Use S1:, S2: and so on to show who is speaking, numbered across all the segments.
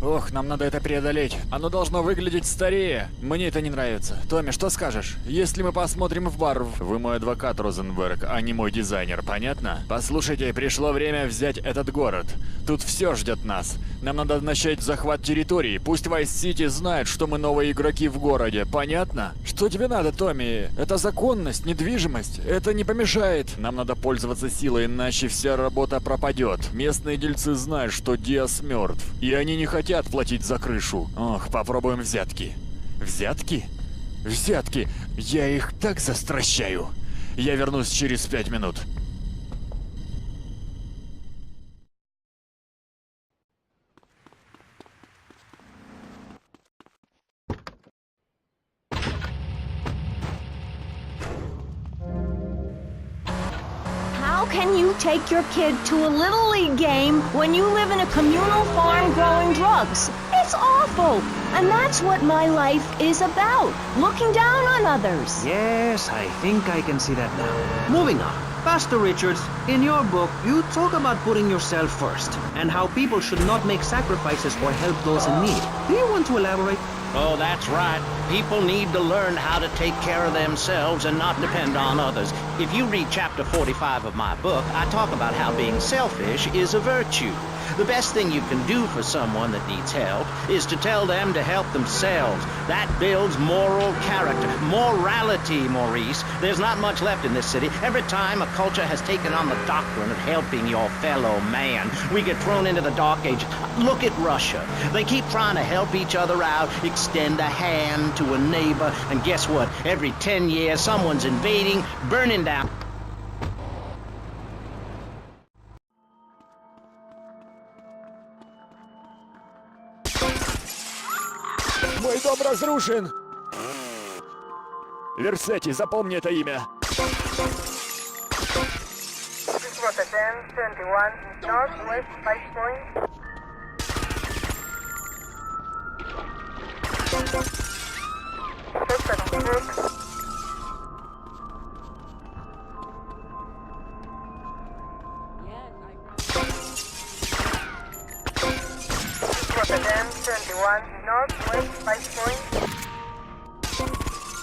S1: Ох, нам надо это преодолеть. Оно должно выглядеть старее. Мне это не нравится. Томми, что скажешь? Если мы посмотрим в бар... Вы мой адвокат, Розенберг, а не мой дизайнер, понятно? Послушайте, пришло время взять этот город. Тут все ждет нас. Нам надо начать захват территории. Пусть Вайс-Сити знает, что мы новые игроки в городе, понятно? Что тебе надо, Томми? Это законность, недвижимость. Это не помешает. Нам надо пользоваться силой, иначе вся работа пропадет. Местные дельцы знают, что Диас мертв. И они не хотят платить за крышу. Ох, попробуем взятки. Взятки? Взятки! Я их так застращаю. Я вернусь через 5 минут.
S2: How can you take your kid to a Little League game when you live in a communal farm growing drugs? It's awful! And that's what my life is about, looking down on others.
S3: Yes, I think I can see that now. Moving on. Pastor Richards, in your book, you talk about putting yourself first, and how people should not make sacrifices or help those in need. Do you want to elaborate?
S4: Oh, that's right. People need to learn how to take care of themselves and not depend on others. If you read chapter 45 of my book, I talk about how being selfish is a virtue. The best thing you can do for someone that needs help is to tell them to help themselves. That builds moral character. Morality, Maurice. There's not much left in this city. Every time a culture has taken on the doctrine of helping your fellow man, we get thrown into the dark age. Look at Russia. They keep trying to help each other out, extend a hand to a neighbor, and guess what? Every 10 years, someone's invading, burning down.
S1: Мой дом разрушен! Версети, запомни это имя.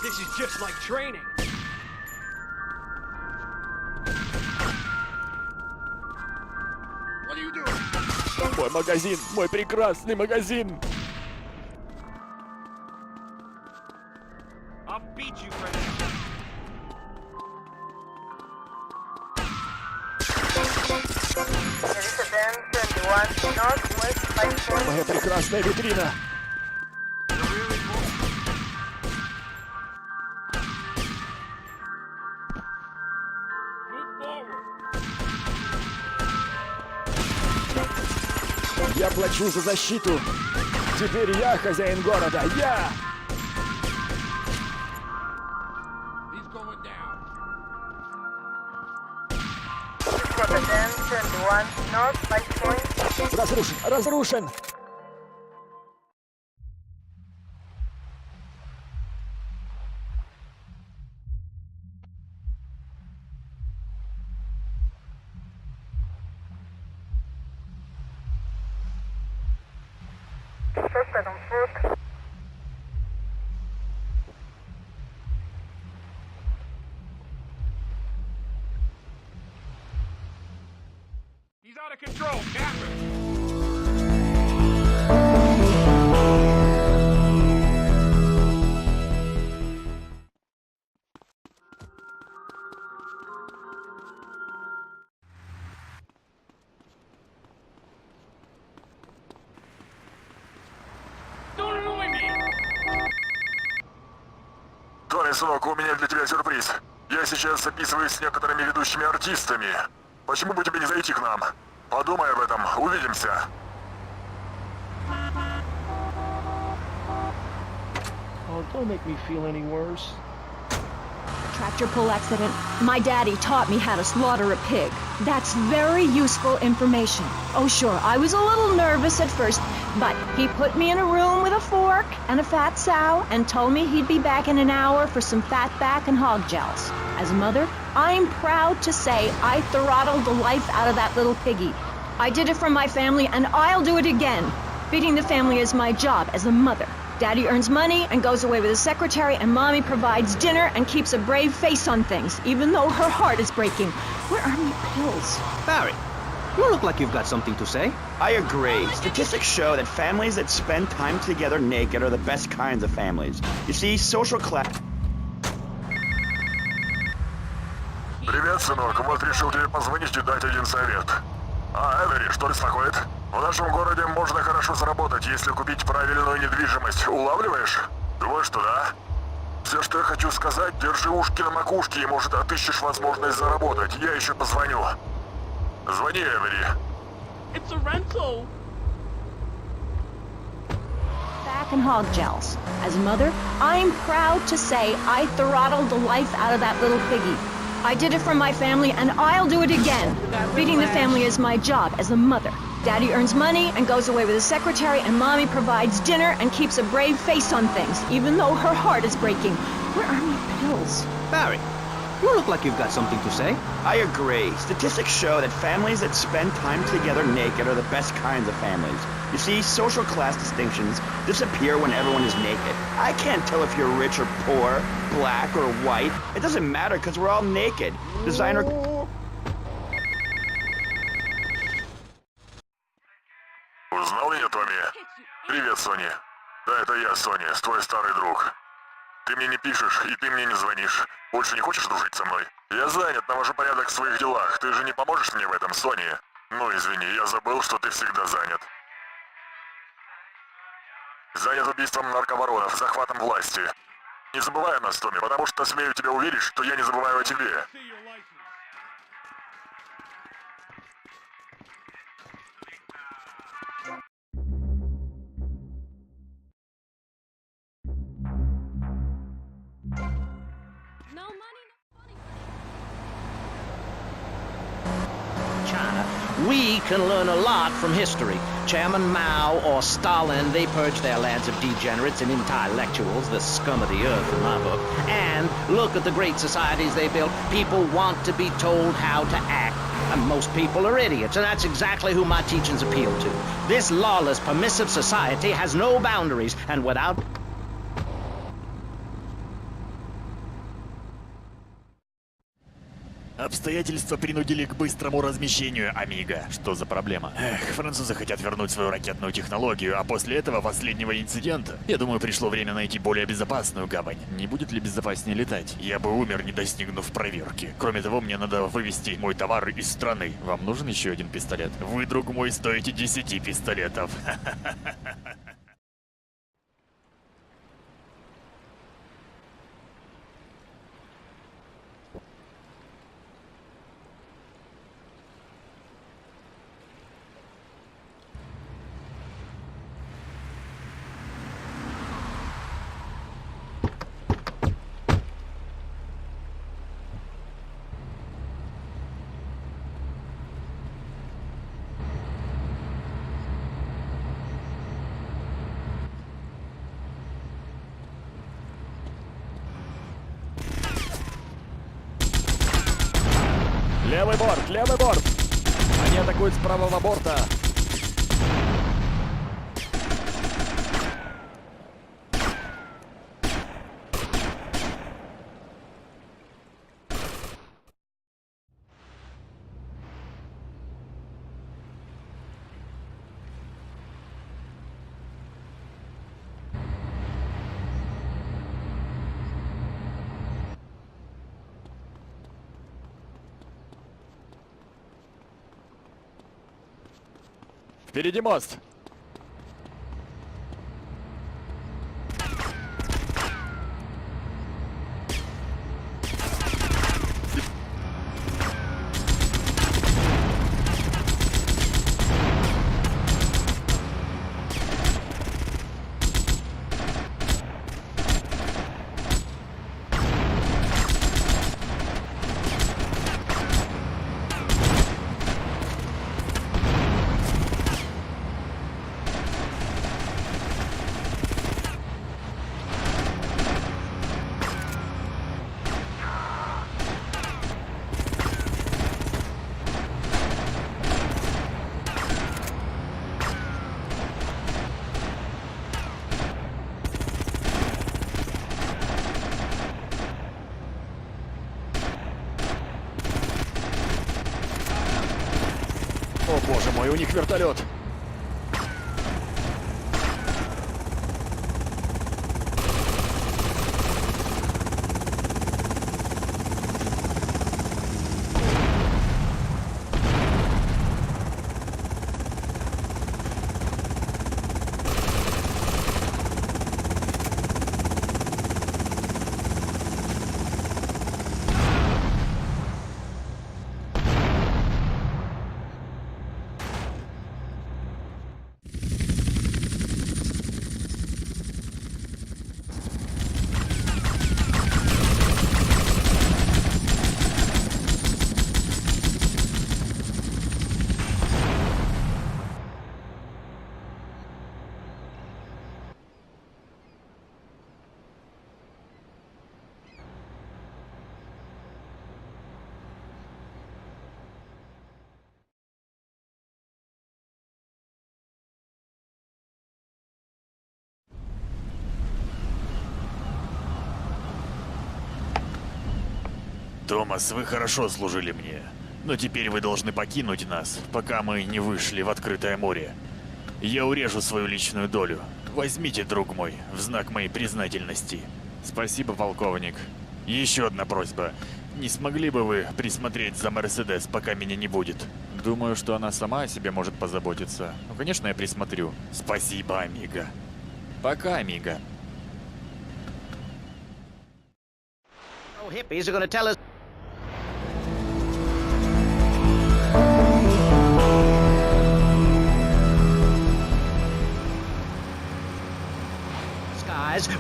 S5: This is just like training. What are you doing?
S1: Мой магазин, мой прекрасный магазин.
S5: I'll beat you for that.
S1: Моя прекрасная витрина. Я плачу за защиту. Теперь я хозяин города. Я!
S5: He's going down.
S1: Разрушен! Разрушен!
S5: He's out of control, Captain. Don't annoy me!
S6: Томми, сынок, у меня для тебя сюрприз. Я сейчас записываюсь с некоторыми ведущими артистами. Почему бы тебе не зайти к нам? Подумай об этом. Увидимся.
S7: Oh, don't make me feel any worse.
S2: Tractor pull accident. My daddy taught me how to slaughter a pig. That's very useful information. Oh sure, I was a little nervous at first, but he put me in a room with a fork and a fat sow and told me he'd be back in an hour for some fat back and hog gels. As a mother, I'm proud to say I throttled the life out of that little piggy. I did it for my family and I'll do it again. Feeding the family is my job as a mother. Daddy earns money and goes away with his secretary, and Mommy provides dinner and keeps a brave face on things, even though her heart is breaking. Where are my pills?
S3: Barry, you look like you've got something to say.
S8: I agree. Statistics show that families that spend time together naked are the best kinds of families. You see, social class...
S6: Привет, сынок. Вот решил тебе позвонить и дать один совет. Эвери, что беспокоит? В нашем городе можно хорошо заработать, если купить правильную недвижимость. Улавливаешь? Думаю, что да. Все, что я хочу сказать, держи ушки на макушке, и, может, отыщешь возможность заработать. Я еще позвоню. Звони, Эвери.
S5: It's a rental.
S2: Back and hog gels. As a mother, I'm proud to say I throttled the life out of that little piggy. I did it for my family, and I'll do it again. Feeding the family is my job as a mother. Daddy earns money and goes away with his secretary, and Mommy provides dinner and keeps a brave face on things, even though her heart is breaking. Where are my pills?
S3: Barry, you look like you've got something to say.
S8: I agree. Statistics show that families that spend time together naked are the best kinds of families. You see, social class distinctions disappear when everyone is naked. I can't tell if you're rich or poor, black or white. It doesn't matter because we're all naked. Designer...
S6: Узнал меня, Томми? Привет, Сони. Да, это я, Сони, твой старый друг. Ты мне не пишешь, и ты мне не звонишь. Больше не хочешь дружить со мной? Я занят, навожу порядок в своих делах. Ты же не поможешь мне в этом, Сони? Ну, извини, я забыл, что ты всегда занят. Занят убийством нарковоронов, захватом власти. Не забывай о нас, Томми, потому что смею тебя уверить, что я не забываю о тебе.
S4: China, we can learn a lot from history. Chairman Mao or Stalin, they purged their lands of degenerates and intellectuals, the scum of the earth in my book. And look at the great societies they built. People want to be told how to act. And most people are idiots, and that's exactly who my teachings appeal to. This lawless, permissive society has no boundaries, and without...
S1: Обстоятельства принудили к быстрому размещению, Амиго. Что за проблема? Эх, французы хотят вернуть свою ракетную технологию, а после этого последнего инцидента, я думаю, пришло время найти более безопасную гавань. Не будет ли безопаснее летать? Я бы умер, не достигнув проверки. Кроме того, мне надо вывести мой товар из страны. Вам нужен еще один пистолет? Вы, друг мой, стоите 10 пистолетов. Левый борт, левый борт! Они атакуют с правого борта! Впереди мост! О боже мой, у них вертолет. Томас, вы хорошо служили мне, но теперь вы должны покинуть нас, пока мы не вышли в открытое море. Я урежу свою личную долю. Возьмите, друг мой, в знак моей признательности. Спасибо, полковник. Еще одна просьба. Не смогли бы вы присмотреть за Мерседес, пока меня не будет? Думаю, что она сама о себе может позаботиться. Ну, конечно, я присмотрю. Спасибо, амиго. Пока, амиго.
S4: Oh, hippies are gonna tell us.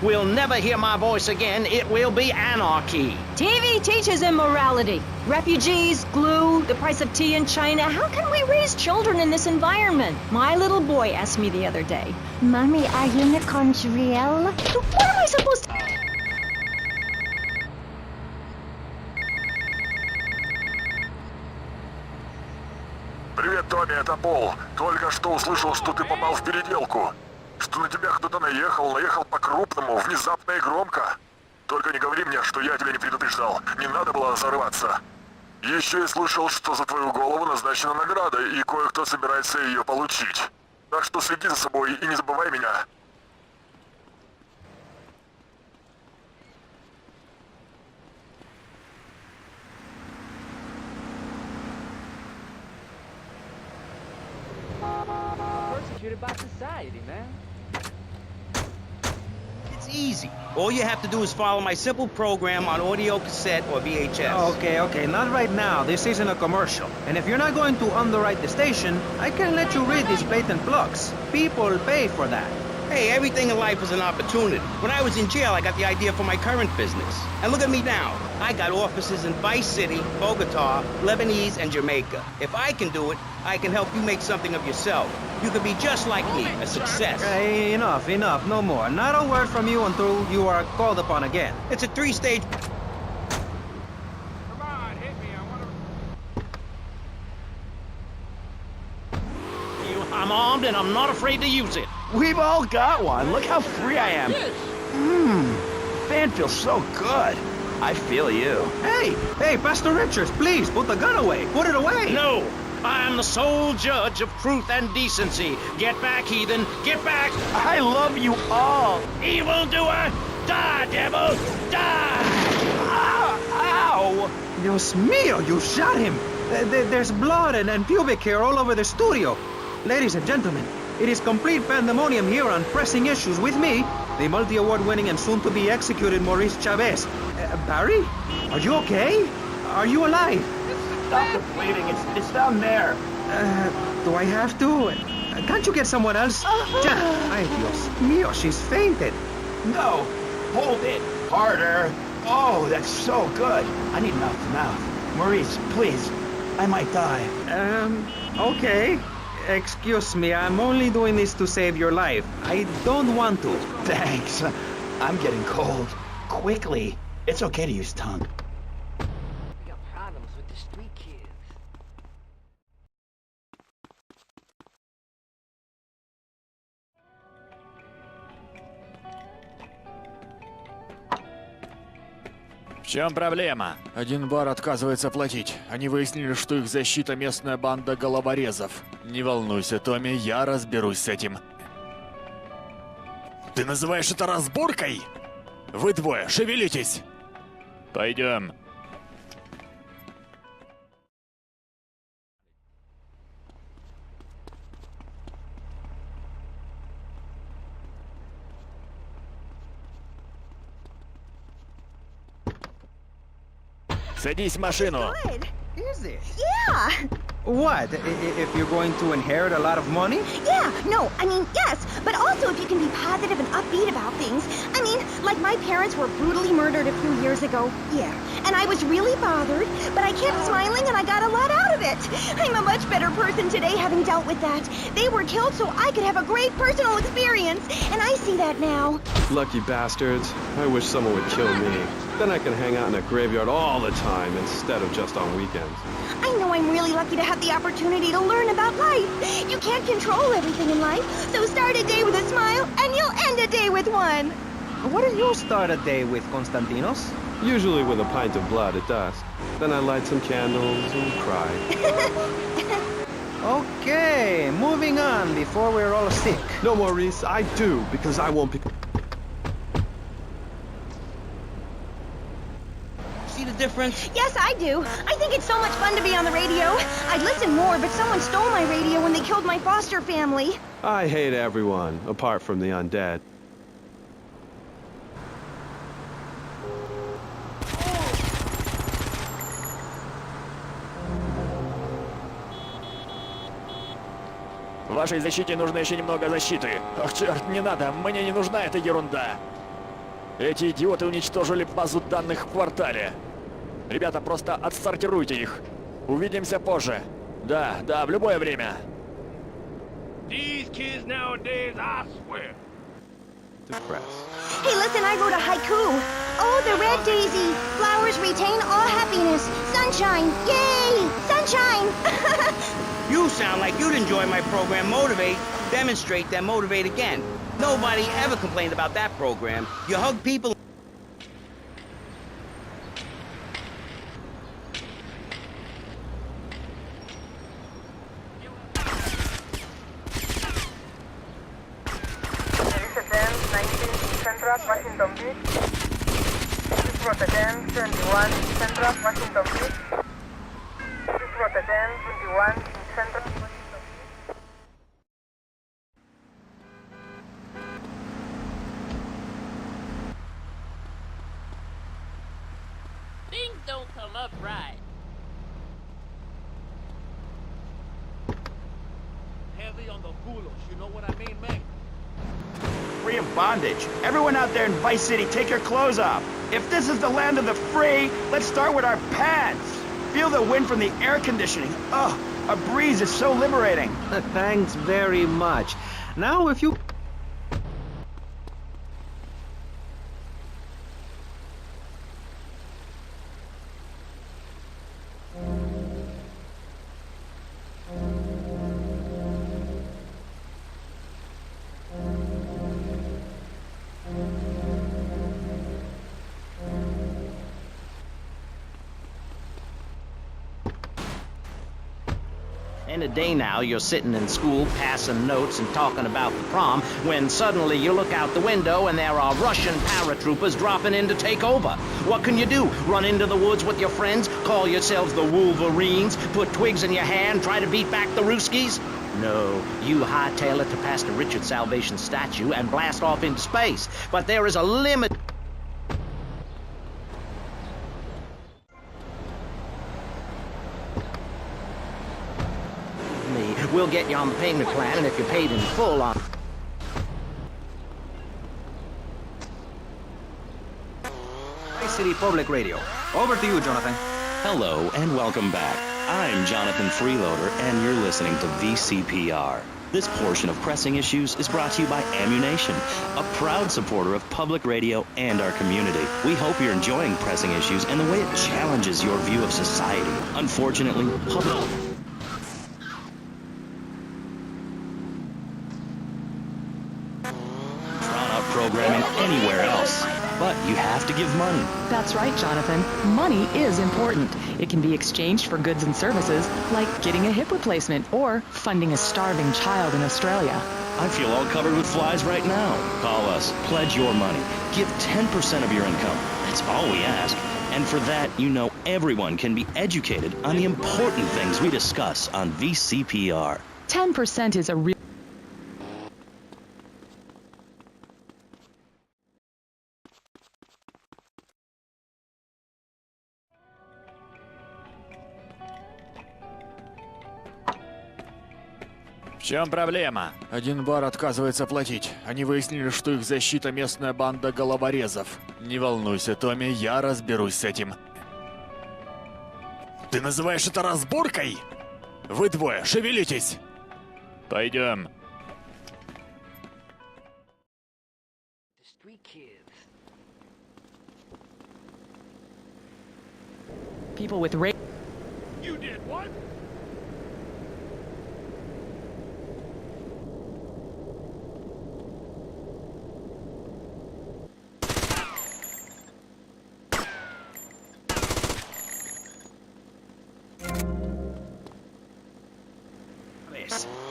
S4: We'll never hear my voice again. It will be anarchy.
S2: TV teaches immorality. Refugees, glue, the price of tea in China. How can we raise children in this environment? My little boy asked me the other day, Mommy, are unicorns real? What am I supposed to...
S6: Привет, Томми, это Пол. Только что услышал, что ты попал в переделку. Что на тебя кто-то наехал по-крупному, внезапно и громко. Только не говори мне, что я тебя не предупреждал. Не надо было зарываться. Еще я слышал, что за твою голову назначена награда, и кое-кто собирается ее получить. Так что следи за собой и не забывай меня.
S5: Persecuted by society, man.
S4: It's easy. All you have to do is follow my simple program on audio cassette or VHS.
S3: Okay, not right now. This isn't a commercial. And if you're not going to underwrite the station, I can let you read these blatant plugs. People pay for that.
S4: Hey, everything in life is an opportunity. When I was in jail, I got the idea for my current business. And look at me now. I got offices in Vice City, Bogota, Lebanese, and Jamaica. If I can do it, I can help you make something of yourself. You could be just like me, a success.
S3: Hey, enough, no more. Not a word from you until you are called upon again.
S4: It's a three-stage...
S5: Come on, hit me. I wanna...
S4: I'm armed and I'm not afraid to use it.
S8: We've all got one. Look how free I am. Fan feels so good. I feel you.
S3: Hey, Pastor Richards, please, put the gun away. Put it away.
S4: No, I am the sole judge of truth and decency. Get back, heathen. Get back.
S8: I love you all.
S4: Evildoer, die, devil, die.
S8: Ow!
S3: Dios mío, you shot him. There's blood and pubic hair all over the studio. Ladies and gentlemen, it is complete pandemonium here on Pressing Issues with me, the multi-award-winning and soon-to-be executed Maurice Chavez. Barry? Are you okay? Are you alive?
S8: Stop the bleeding. It's down there.
S3: Do I have to? Can't you get someone else? Ay, Dios mío, she's fainted.
S8: No. Hold it. Harder. Oh, that's so good. I need mouth to mouth. Maurice, please. I might die.
S3: Okay. Excuse me, I'm only doing this to save your life. I don't want to.
S8: Thanks. I'm getting cold. Quickly. It's okay to use tongue.
S5: We got problems with the street kids.
S1: чем проблема? Один бар отказывается платить. Они выяснили, что их защита местная банда головорезов. Не волнуйся, Томми, я разберусь с этим. Ты называешь это разборкой? Вы двое, шевелитесь! Пойдем. Садись в машину.
S9: Good.
S3: Is it?
S9: Yeah.
S3: What? If you're going to inherit a lot of money?
S9: Yeah. No, I mean, yes. But also if you can be positive and upbeat about things. I mean, like my parents were brutally murdered a few years ago. Yeah. And I was really bothered, but I kept smiling and I got a lot out of it. I'm a much better person today having dealt with that. They were killed so I could have a great personal experience. And I see that now.
S7: Lucky bastards. I wish someone would kill me. Then I can hang out in a graveyard all the time instead of just on weekends.
S9: I know I'm really lucky to have the opportunity to learn about life. You can't control everything in life, so start a day with a smile, and you'll end a day with one.
S3: What do you start a day with, Konstantinos?
S7: Usually with a pint of blood at dusk. Then I light some candles and cry.
S3: Okay, moving on before we're all sick.
S7: No, Maurice, I do, because I won't be...
S3: See the difference?
S9: Yes, I do. I think it's so much fun to be on the radio. I'd listen more, but someone stole my radio when they killed my foster family.
S7: I hate everyone, apart from the undead.
S1: Вашей защите нужно еще немного защиты. Ах, черт, не надо, мне не нужна эта ерунда. Эти идиоты уничтожили базу данных в квартале. Ребята, просто отсортируйте их. Увидимся позже. Да, в любое время.
S5: These kids nowadays, I swear.
S7: Depressed.
S9: Hey, listen, I wrote a haiku. Oh, the red daisy. Flowers retain all happiness. Sunshine. Yay! Sunshine!
S10: You sound like you'd enjoy my program Motivate, Demonstrate, then Motivate again. Nobody ever complained about that program. You hug people.
S11: Central Washington Beach. This was again 21 Central Washington Beach. This was again 21 Central Washington Beach.
S12: Things don't come up right.
S5: Heavy on the bulos, you know what I mean, man?
S8: Free of bondage. Everyone out there in Vice City, take your clothes off. If this is the land of the free, let's start with our pants. Feel the wind from the air conditioning. Oh, a breeze is so liberating.
S3: Thanks very much. Now, if you...
S4: In a day now, you're sitting in school, passing notes and talking about the prom, when suddenly you look out the window and there are Russian paratroopers dropping in to take over. What can you do? Run into the woods with your friends? Call yourselves the Wolverines? Put twigs in your hair and try to beat back the Ruskies? No, you hightail it to Pastor Richard's Salvation statue and blast off into space. But there is a limit. We'll get you on the payment plan, and if you're paid in full on...
S3: City Public Radio. Over to you, Jonathan.
S13: Hello, and welcome back. I'm Jonathan Freeloader, and you're listening to VCPR. This portion of Pressing Issues is brought to you by Ammunition, a proud supporter of public radio and our community. We hope you're enjoying Pressing Issues and the way it challenges your view of society. Unfortunately, public... programming anywhere else. But you have to give money.
S14: That's right, Jonathan. Money is important. It can be exchanged for goods and services, like getting a hip replacement or funding a starving child in Australia.
S13: I feel all covered with flies right now. Call us. Pledge your money. Give 10% of your income. That's all we ask. And for that, you know everyone can be educated on the important things we discuss on VCPR.
S14: 10% is a real...
S1: В чем проблема? Один бар отказывается платить. Они выяснили, что их защита местная банда головорезов. Не волнуйся, Томми, я разберусь с этим. Ты называешь это разборкой? Вы двое, шевелитесь! Пойдем.
S14: People with rape...
S5: You did what?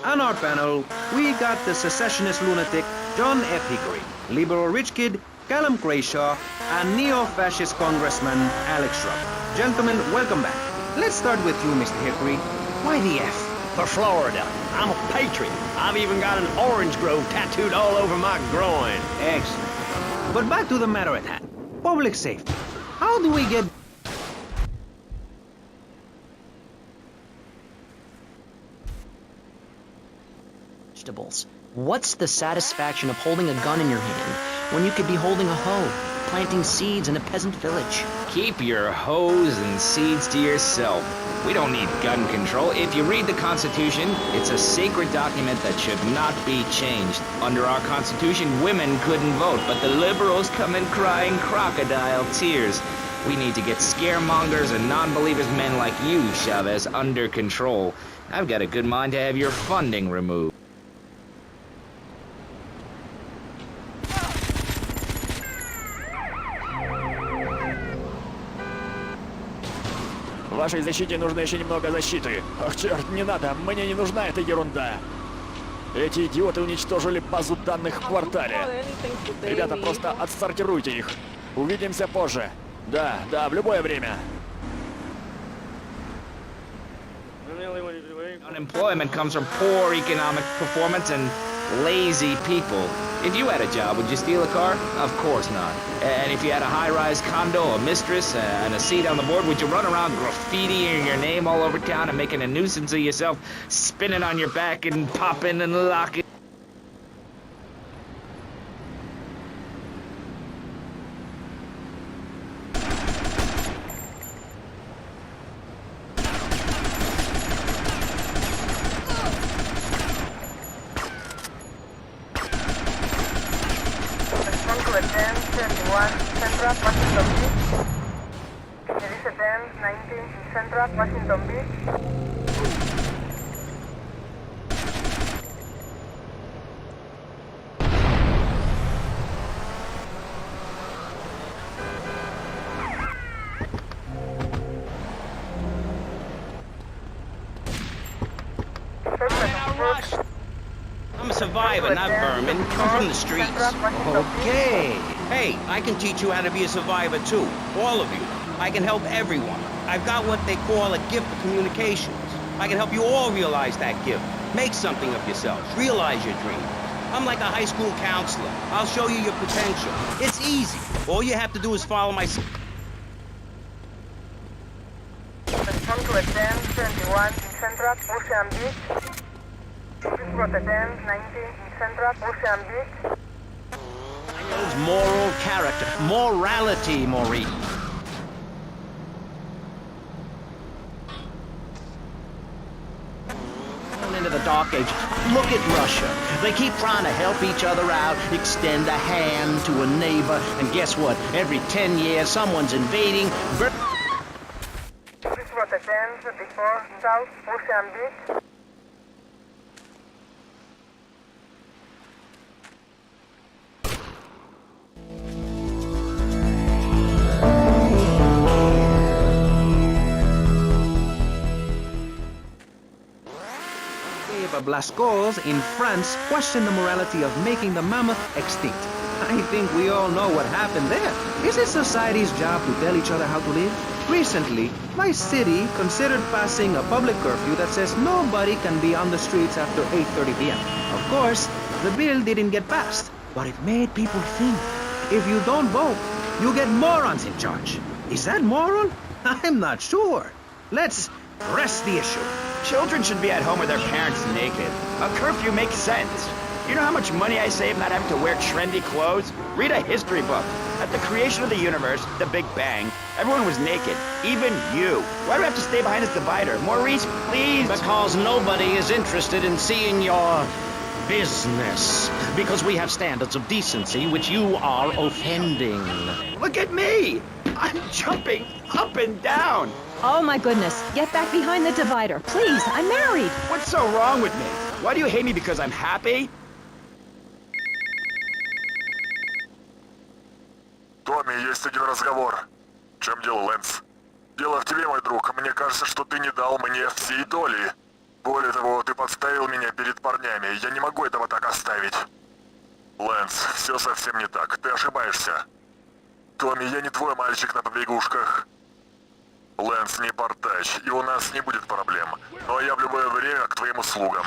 S3: On our panel, we got the secessionist lunatic John F. Hickory, liberal rich kid Callum Grayshaw, and neo-fascist Congressman Alex Shrub. Gentlemen, welcome back. Let's start with you, Mr. Hickory. Why the F?
S4: For Florida. I'm a patriot. I've even got an orange grove tattooed all over my groin.
S3: Excellent. But back to the matter at hand. Public safety. How do we get...
S15: Vegetables. What's the satisfaction of holding a gun in your hand when you could be holding a hoe, planting seeds in a peasant village?
S16: Keep your hoes and seeds to yourself. We don't need gun control. If you read the Constitution, it's a sacred document that should not be changed. Under our Constitution, women couldn't vote, but the liberals come in crying crocodile tears. We need to get scaremongers and non-believers men like you, Chavez, under control. I've got a good mind to have your funding removed.
S1: Вашей защите нужно еще немного защиты. Ах, черт, не надо, мне не нужна эта ерунда. Эти идиоты уничтожили базу данных в квартале. Ребята, просто отсортируйте их. Увидимся позже. Да, в любое время.
S16: Unemployment comes from poor economic performance and lazy people. If you had a job, would you steal a car? Of course not. And if you had a high-rise condo, a mistress, and a seat on the board, would you run around graffitiing your name all over town and making a nuisance of yourself, spinning on your back and popping and locking?
S11: Washington Beach.
S10: I'm a survivor, not vermin. I'm from the streets.
S3: Okay.
S10: Hey, I can teach you how to be a survivor too. All of you. I can help everyone. I've got what they call a gift for communications. I can help you all realize that gift. Make something of yourselves. Realize your dreams. I'm like a high school counselor. I'll show you your potential. It's easy. All you have to do is follow my...
S11: Welcome to Advance 21 in Central Ocean Beach. Please go to Advance 19 in Central Ocean Beach.
S4: Moral character. Morality, Maurice. Into the Dark Ages. Look at Russia. They keep trying to help each other out, extend a hand to a neighbor, and guess what? Every 10 years, someone's invading.
S11: Please go to Advance before South Ocean Beach.
S3: Papa Blascols in France questioned the morality of making the mammoth extinct. I think we all know what happened there. Is it society's job to tell each other how to live? Recently, my city considered passing a public curfew that says nobody can be on the streets after 8:30 p.m. Of course, the bill didn't get passed, but it made people think. If you don't vote, you get morons in charge. Is that moral? I'm not sure. Let's press the issue.
S8: Children should be at home with their parents naked. A curfew makes sense. You know how much money I save not having to wear trendy clothes? Read a history book. At the creation of the universe, the Big Bang, everyone was naked. Even you. Why do I have to stay behind this divider? Maurice, please.
S10: Because nobody is interested in seeing your business. Because we have standards of decency which you are offending.
S8: Look at me! I'm jumping up and down.
S2: Oh my goodness, get back behind the divider. Please, I'm married.
S8: What's so wrong with me? Why do you hate me because I'm happy?
S6: Томми, есть один разговор. В чем дело, Лэнс? Дело в тебе, мой друг. Мне кажется, что ты не дал мне всей доли. Более того, ты подставил меня перед парнями. Я не могу этого так оставить. Лэнс, все совсем не так. Ты ошибаешься. Томми, я не твой мальчик на побегушках. Лэнс не портач, и у нас не будет проблем. Но я в любое время к твоим услугам.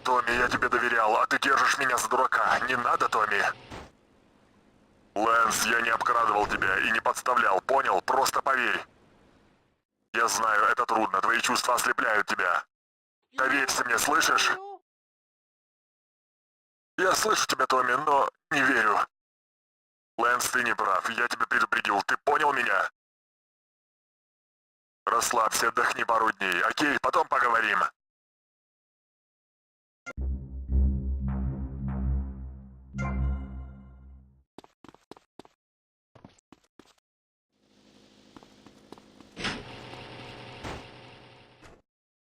S6: Томми, я тебе доверял, а ты держишь меня за дурака. Не надо, Томми. Лэнс, я не обкрадывал тебя и не подставлял, понял? Просто поверь. Я знаю, это трудно, твои чувства ослепляют тебя. Доверься мне, слышишь? Я слышу тебя, Томми, но не верю. Лэнс, ты не прав, я тебя предупредил, ты понял меня? Расслабься, отдохни пару дней, окей? Потом поговорим.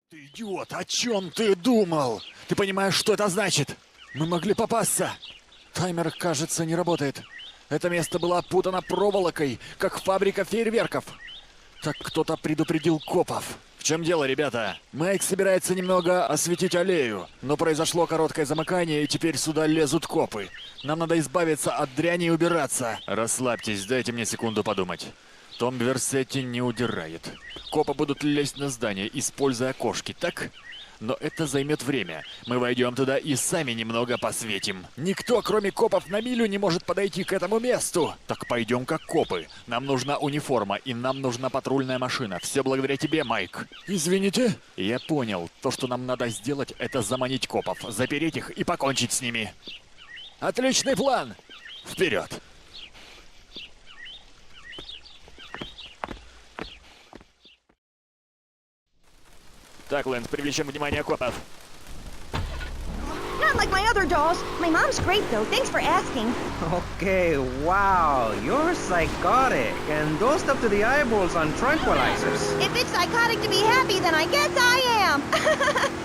S1: Ты идиот, о чем ты думал? Ты понимаешь, что это значит? Мы могли попасться. Таймер, кажется, не работает. Это место было опутано проволокой, как фабрика фейерверков. Так кто-то предупредил копов. В чем дело, ребята? Майк собирается немного осветить аллею, но произошло короткое замыкание, и теперь сюда лезут копы. Нам надо избавиться от дряни и убираться. Расслабьтесь, дайте мне секунду подумать. Том Версетти не удирает. Копы будут лезть на здание, используя окошки, так? Но это займет время. Мы войдем туда и сами немного посветим. Никто, кроме копов, на милю не может подойти к этому месту. Так пойдем как копы. Нам нужна униформа, и нам нужна патрульная машина. Все благодаря тебе, Майк. Извините? Я понял. То, что нам надо сделать, это заманить копов, запереть их и покончить с ними. Отличный план! Вперед! Так, Лэнс, привлечем внимание копов.
S9: Not like my other dolls. My mom's great, though. Thanks for asking.
S3: Okay, wow, you're psychotic and dosed up to the eyeballs on tranquilizers.
S9: If it's psychotic to be happy, then I guess I am.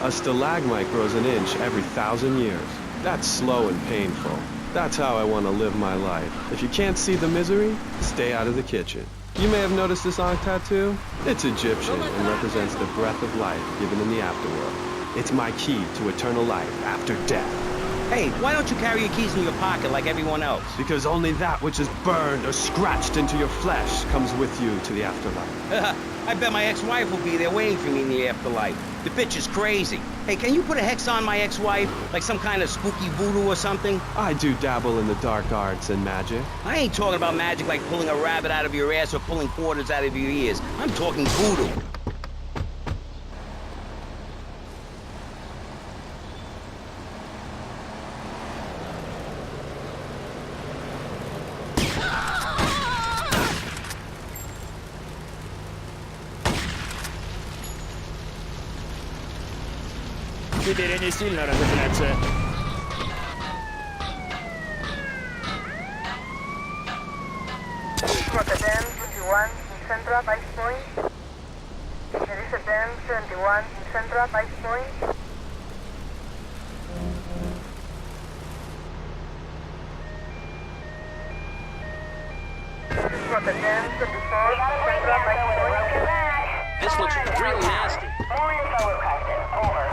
S7: A stalagmite grows an inch every 1,000 years. That's slow and painful. That's how I want to live my life. If you can't see the misery, stay out of the kitchen. You may have noticed this eye tattoo. It's Egyptian and represents the breath of life given in the afterworld. It's my key to eternal life after death.
S10: Hey, why don't you carry your keys in your pocket like everyone else?
S7: Because only that which is burned or scratched into your flesh comes with you to the afterlife.
S10: I bet my ex-wife will be there waiting for me in the afterlife. The bitch is crazy. Hey, can you put a hex on my ex-wife? Like some kind of spooky voodoo or something?
S7: I do dabble in the dark arts and magic.
S10: I ain't talking about magic like pulling a rabbit out of your ass or pulling quarters out of your ears. I'm talking voodoo.
S1: Теперь они сильно разозлятся.
S11: Rotterdam 21 in Central Ice Point. Rotterdam 21 in Central Ice Point. Rotterdam 24 Central Ice Point.
S12: This looks real nasty.
S11: More info requested. Over.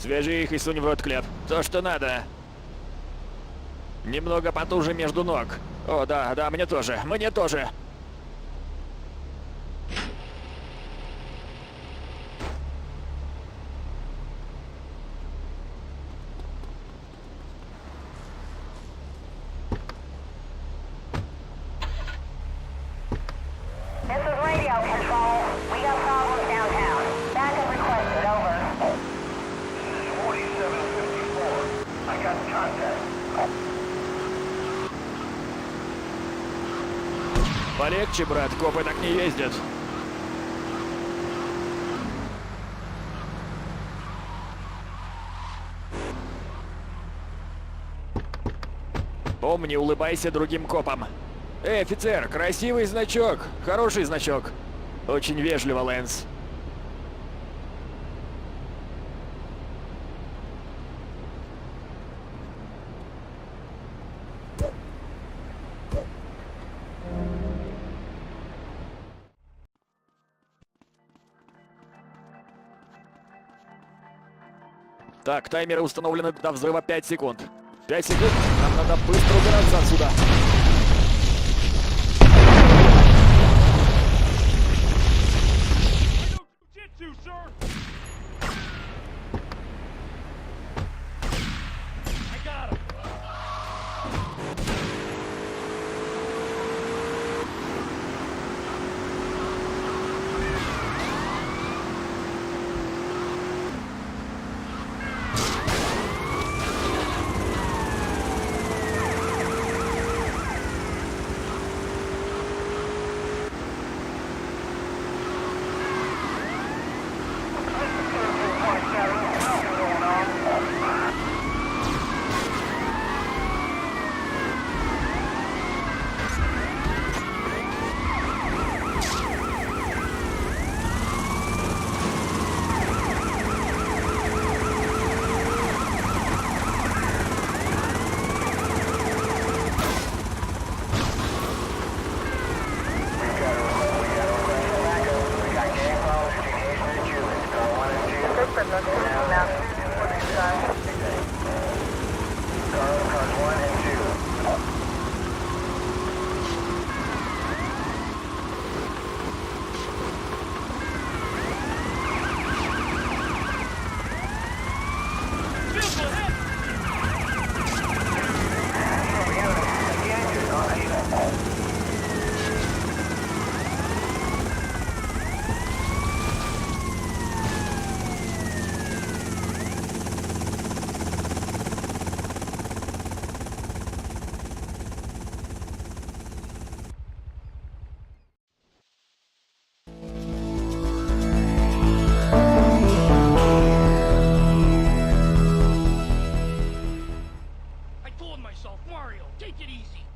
S1: Свяжи их и сунь в рот клеп. То, что надо. Немного потуже между ног. О, да, да, мне тоже, мне тоже.
S11: This is radio control. We got problems downtown. Backup requested, over. This is 4754. I got contact.
S1: Полегче, брат, копы так не ездят. Помни, улыбайся другим копам. Эй, офицер, красивый значок, хороший значок. Очень вежливо, Лэнс. Так, таймеры установлены до взрыва 5 секунд. 5 секунд, нам надо быстро убираться отсюда.
S5: I told myself, Mario, take it easy.